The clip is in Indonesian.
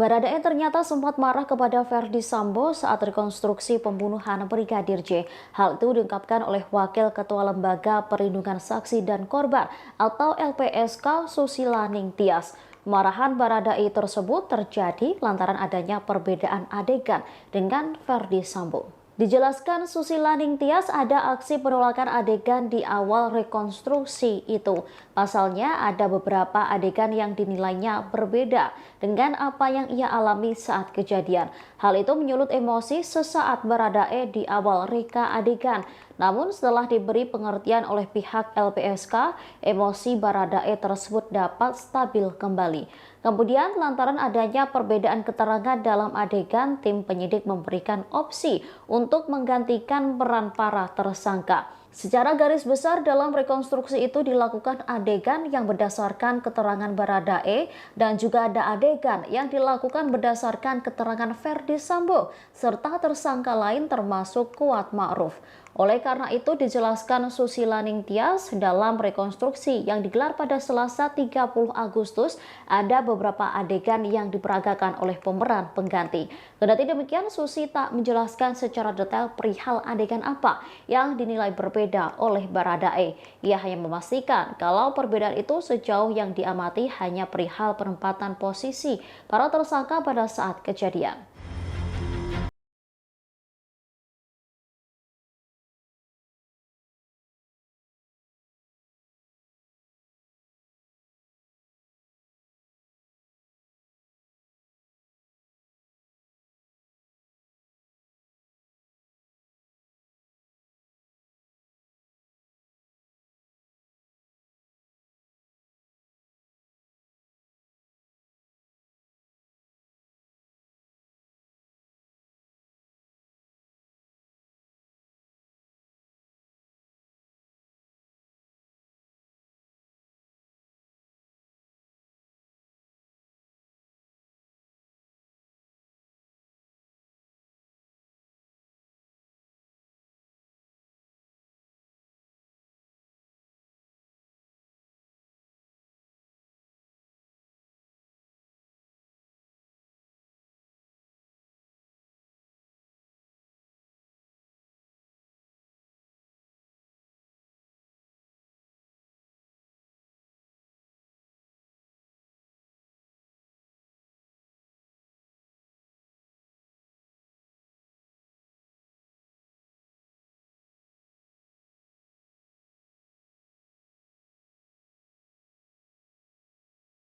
Baradae ternyata sempat marah kepada Verdi Sambo saat rekonstruksi pembunuhan Brigadir J. Hal itu diungkapkan oleh Wakil Ketua Lembaga Perlindungan Saksi dan Korban atau LPSK Susila Ningtyas. Kemarahan Baradae tersebut terjadi lantaran adanya perbedaan adegan dengan Verdi Sambo. Dijelaskan Susila Ningtyas ada aksi penolakan adegan di awal rekonstruksi itu. Pasalnya ada beberapa adegan yang dinilainya berbeda dengan apa yang ia alami saat kejadian. Hal itu menyulut emosi sesaat Baradae di awal reka adegan. Namun setelah diberi pengertian oleh pihak LPSK, emosi Baradae tersebut dapat stabil kembali. Kemudian lantaran adanya perbedaan keterangan dalam adegan, tim penyidik memberikan opsi untuk menggantikan peran para tersangka. Secara garis besar dalam rekonstruksi itu dilakukan adegan yang berdasarkan keterangan Baradae dan juga ada adegan yang dilakukan berdasarkan keterangan Verdi Sambo serta tersangka lain termasuk Kuat Ma'ruf. Oleh karena itu dijelaskan Susila Ningtyas dalam rekonstruksi yang digelar pada Selasa 30 Agustus ada beberapa adegan yang diperagakan oleh pemeran pengganti. Kendati demikian Susi tak menjelaskan secara detail perihal adegan apa yang dinilai berbeda oleh Baradae. Ia hanya memastikan kalau perbedaan itu sejauh yang diamati hanya perihal penempatan posisi para tersangka pada saat kejadian.